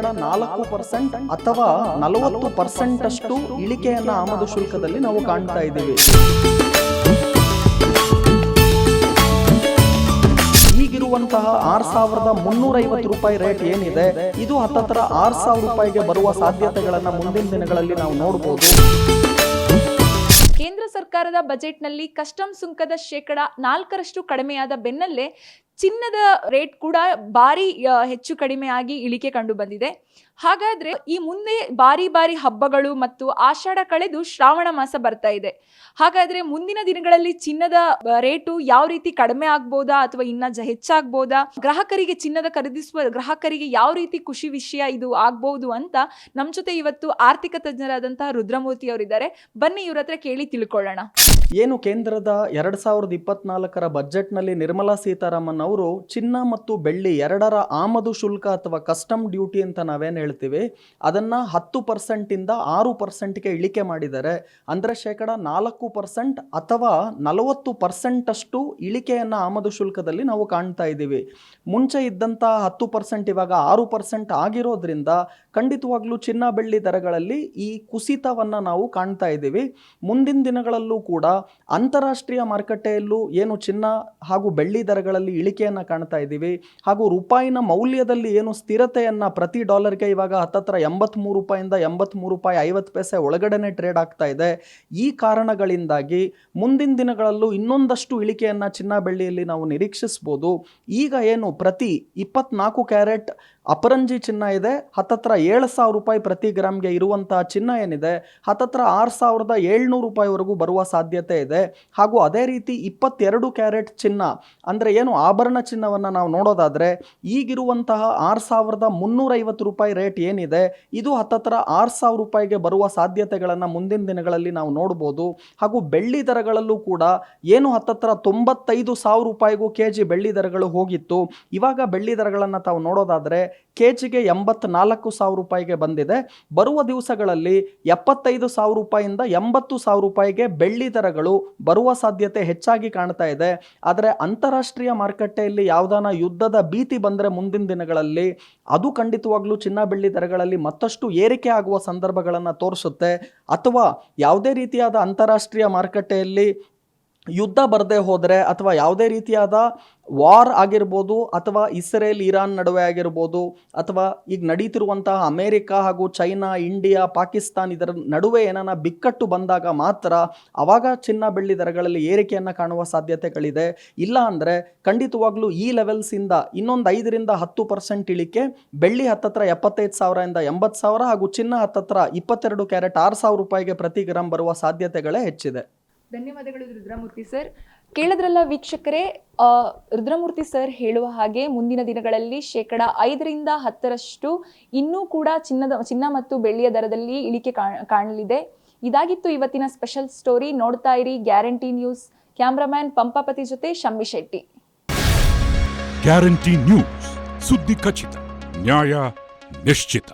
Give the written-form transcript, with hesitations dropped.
4% ಅಥವಾ 40% ಅಷ್ಟು ಇಳಿಕೆಯನ್ನ ಆಮದು ಶುಲ್ಕದಲ್ಲಿ ನಾವು ಕಾಣ್ತಾ ಇದ್ದೀವಿ. ಈಗಿರುವಂತಹ 6,350 ರೂಪಾಯಿ ರೇಟ್ ಏನಿದೆ, ಇದು ಹತ್ತತ್ರ 6,000 ರೂಪಾಯಿಗೆ ಬರುವ ಸಾಧ್ಯತೆಗಳನ್ನ ಮುಂದಿನ ದಿನಗಳಲ್ಲಿ ನಾವು ನೋಡಬಹುದು. ಕೇಂದ್ರ ಸರ್ಕಾರದ ಬಜೆಟ್ನಲ್ಲಿ ಕಸ್ಟಮ್ ಸುಂಕದ 4% ಕಡಿಮೆಯಾದ ಬೆನ್ನಲ್ಲೇ ಚಿನ್ನದ ರೇಟ್ ಕೂಡ ಭಾರಿ ಹೆಚ್ಚು ಕಡಿಮೆಯಾಗಿ ಇಳಿಕೆ ಕಂಡು ಬಂದಿದೆ. ಹಾಗಾದ್ರೆ ಈ ಮುಂದೆ ಬಾರಿ ಹಬ್ಬಗಳು ಮತ್ತು ಆಷಾಢ ಕಳೆದು ಶ್ರಾವಣ ಮಾಸ ಬರ್ತಾ ಇದೆ. ಹಾಗಾದ್ರೆ ಮುಂದಿನ ದಿನಗಳಲ್ಲಿ ಚಿನ್ನದ ರೇಟು ಯಾವ ರೀತಿ ಕಡಿಮೆ ಆಗ್ಬೋದಾ ಅಥವಾ ಇನ್ನ ಹೆಚ್ಚಾಗ್ಬೋದಾ, ಗ್ರಾಹಕರಿಗೆ ಚಿನ್ನದ ಖರೀದಿಸುವ ಗ್ರಾಹಕರಿಗೆ ಯಾವ ರೀತಿ ಖುಷಿ ವಿಷಯ ಇದು ಆಗ್ಬಹುದು ಅಂತ ನಮ್ಮ ಜೊತೆ ಇವತ್ತು ಆರ್ಥಿಕ ತಜ್ಞರಾದಂತಹ ರುದ್ರಮೂರ್ತಿ ಅವರಿದ್ದಾರೆ. ಬನ್ನಿ ಇವ್ರ ಹತ್ರ ಕೇಳಿ ತಿಳ್ಕೊಳ್ಳೋಣ. ಏನು ಕೇಂದ್ರದ 2024ರ ಬಜೆಟ್ನಲ್ಲಿ ನಿರ್ಮಲಾ ಸೀತಾರಾಮನ್ ಅವರು ಚಿನ್ನ ಮತ್ತು ಬೆಳ್ಳಿ ಎರಡರ ಆಮದು ಶುಲ್ಕ ಅಥವಾ ಕಸ್ಟಮ್ ಡ್ಯೂಟಿ ಅಂತ ನಾವೇನು ಹೇಳ್ತೀವಿ ಅದನ್ನು 10% ಇಂದ 6%ಗೆ ಇಳಿಕೆ ಮಾಡಿದ್ದಾರೆ. ಅಂದರೆ 4% ಅಥವಾ 40% ಅಷ್ಟು ಇಳಿಕೆಯನ್ನು ಆಮದು ಶುಲ್ಕದಲ್ಲಿ ನಾವು ಕಾಣ್ತಾ ಇದ್ದೀವಿ. ಮುಂಚೆ ಇದ್ದಂಥ 10% ಇವಾಗ 6% ಆಗಿರೋದ್ರಿಂದ ಖಂಡಿತವಾಗ್ಲೂ ಚಿನ್ನ ಬೆಳ್ಳಿ ದರಗಳಲ್ಲಿ ಈ ಕುಸಿತವನ್ನು ನಾವು ಕಾಣ್ತಾ ಇದ್ದೀವಿ. ಮುಂದಿನ ದಿನಗಳಲ್ಲೂ ಕೂಡ ಅಂತಾರಾಷ್ಟ್ರೀಯ ಮಾರುಕಟ್ಟೆಯಲ್ಲೂ ಏನು ಚಿನ್ನ ಹಾಗೂ ಬೆಳ್ಳಿ ದರಗಳಲ್ಲಿ ಇಳಿಕೆಯನ್ನು ಕಾಣ್ತಾ ಇದ್ದೀವಿ. ಹಾಗೂ ರೂಪಾಯಿನ ಮೌಲ್ಯದಲ್ಲಿ ಏನು ಸ್ಥಿರತೆಯನ್ನು ಪ್ರತಿ ಡಾಲರ್ಗೆ ಇವಾಗ ಹತ್ತತ್ರ 83 ರೂಪಾಯಿಂದ 83 ರೂಪಾಯಿ 50 ಪೈಸೆ ಒಳಗಡೆನೆ ಟ್ರೇಡ್ ಆಗ್ತಾ ಇದೆ. ಈ ಕಾರಣಗಳಿಂದಾಗಿ ಮುಂದಿನ ದಿನಗಳಲ್ಲೂ ಇನ್ನೊಂದಷ್ಟು ಇಳಿಕೆಯನ್ನು ಚಿನ್ನ ಬೆಳ್ಳಿಯಲ್ಲಿ ನಾವು ನಿರೀಕ್ಷಿಸ್ಬೋದು. ಈಗ ಏನು ಪ್ರತಿ 24 ಕ್ಯಾರೆಟ್ ಅಪರಂಜಿ ಚಿನ್ನ ಇದೆ, ಹತ್ತತ್ರ 7,000 ರೂಪಾಯಿ ಪ್ರತಿ ಗ್ರಾಮ್ಗೆ ಇರುವಂತಹ ಚಿನ್ನ ಏನಿದೆ ಹತ್ತತ್ರ 6,700 ರೂಪಾಯಿವರೆಗೂ ಬರುವ ಸಾಧ್ಯತೆ ಇದೆ. ಹಾಗೂ ಅದೇ ರೀತಿ 22 ಕ್ಯಾರೆಟ್ ಚಿನ್ನ ಅಂದರೆ ಏನು ಆಭರಣ ಚಿನ್ನವನ್ನು ನಾವು ನೋಡೋದಾದರೆ ಈಗಿರುವಂತಹ 6,350 ರೂಪಾಯಿ ರೇಟ್ ಏನಿದೆ ಇದು ಹತ್ತತ್ರ 6,000 ರೂಪಾಯಿಗೆ ಬರುವ ಸಾಧ್ಯತೆಗಳನ್ನು ಮುಂದಿನ ದಿನಗಳಲ್ಲಿ ನಾವು ನೋಡ್ಬೋದು. ಹಾಗೂ ಬೆಳ್ಳಿ ದರಗಳಲ್ಲೂ ಕೂಡ ಏನು ಹತ್ತತ್ರ 95,000 ರೂಪಾಯಿಗೂ ಕೆಜಿ ಬೆಳ್ಳಿ ದರಗಳು ಹೋಗಿತ್ತು, ಇವಾಗ ಬೆಳ್ಳಿ ದರಗಳನ್ನು ತಾವು ನೋಡೋದಾದರೆ ಕೆಜಿಗೆ 84,000 ರೂಪಾಯಿಗೆ ಬಂದಿದೆ. ಬರುವ ದಿವಸಗಳಲ್ಲಿ 75,000 ರೂಪಾಯಿಯಿಂದ 80,000 ರೂಪಾಯಿಗೆ ಬೆಳ್ಳಿ ದರಗಳು ಬರುವ ಸಾಧ್ಯತೆ ಹೆಚ್ಚಾಗಿ ಕಾಣ್ತಾ ಇದೆ. ಆದರೆ ಅಂತಾರಾಷ್ಟ್ರೀಯ ಮಾರುಕಟ್ಟೆಯಲ್ಲಿ ಯಾವುದಾನ ಯುದ್ಧದ ಭೀತಿ ಬಂದರೆ ಮುಂದಿನ ದಿನಗಳಲ್ಲಿ ಅದು ಖಂಡಿತವಾಗ್ಲೂ ಚಿನ್ನ ಬೆಳ್ಳಿ ದರಗಳಲ್ಲಿ ಮತ್ತಷ್ಟು ಏರಿಕೆ ಆಗುವ ಸಂದರ್ಭಗಳನ್ನು ತೋರಿಸುತ್ತೆ. ಅಥವಾ ಯಾವುದೇ ರೀತಿಯಾದ ಅಂತಾರಾಷ್ಟ್ರೀಯ ಮಾರುಕಟ್ಟೆಯಲ್ಲಿ ಯುದ್ಧ ಬರದೇ ಹೋದರೆ ಅಥವಾ ಯಾವುದೇ ರೀತಿಯಾದ ವಾರ್ ಆಗಿರ್ಬೋದು ಅಥವಾ ಇಸ್ರೇಲ್ ಇರಾನ್ ನಡುವೆ ಆಗಿರ್ಬೋದು ಅಥವಾ ಈಗ ನಡೀತಿರುವಂತಹ ಅಮೇರಿಕಾ ಹಾಗೂ ಚೈನಾ ಇಂಡಿಯಾ ಪಾಕಿಸ್ತಾನ್ ಇದರ ನಡುವೆ ಏನಾನ ಬಿಕ್ಕಟ್ಟು ಬಂದಾಗ ಮಾತ್ರ ಆವಾಗ ಚಿನ್ನ ಬೆಳ್ಳಿ ದರಗಳಲ್ಲಿ ಏರಿಕೆಯನ್ನು ಕಾಣುವ ಸಾಧ್ಯತೆಗಳಿದೆ. ಇಲ್ಲ ಅಂದರೆ ಖಂಡಿತವಾಗ್ಲೂ ಈ ಲೆವೆಲ್ಸಿಂದ ಇನ್ನೊಂದು 5ರಿಂದ 10% ಇಳಿಕೆ, ಬೆಳ್ಳಿ ಹತ್ತತ್ರ 75,000ಇಂದ 80,000 ಹಾಗೂ ಚಿನ್ನ ಹತ್ತತ್ರ 22 ಕ್ಯಾರೆಟ್ 6,000 ರೂಪಾಯಿಗೆ ಪ್ರತಿ ಗ್ರಾಮ್ ಬರುವ ಸಾಧ್ಯತೆಗಳೇ ಹೆಚ್ಚಿದೆ. ಧನ್ಯವಾದಗಳು ರುದ್ರಮೂರ್ತಿ ಸರ್. ಕೇಳಿದ್ರಲ್ಲ ವೀಕ್ಷಕರೇ, ರುದ್ರಮೂರ್ತಿ ಸರ್ ಹೇಳುವ ಹಾಗೆ ಮುಂದಿನ ದಿನಗಳಲ್ಲಿ 5ರಿಂದ 10% ಇನ್ನೂ ಕೂಡ ಚಿನ್ನ ಮತ್ತು ಬೆಳ್ಳಿಯ ದರದಲ್ಲಿ ಇಳಿಕೆ ಕಾಣಲಿದೆ. ಇದಾಗಿತ್ತು ಇವತ್ತಿನ ಸ್ಪೆಷಲ್ ಸ್ಟೋರಿ. ನೋಡ್ತಾ ಇರಿ ಗ್ಯಾರಂಟಿ ನ್ಯೂಸ್. ಕ್ಯಾಮ್ರಾಮ್ಯಾನ್ ಪಂಪಾಪತಿ ಜೊತೆ ಶಮ್ಮಿ ಶೆಟ್ಟಿ. ಗ್ಯಾರಂಟಿ ನ್ಯೂಸ್, ಸುದ್ದಿ ಖಚಿತ, ನ್ಯಾಯ ನಿಶ್ಚಿತ.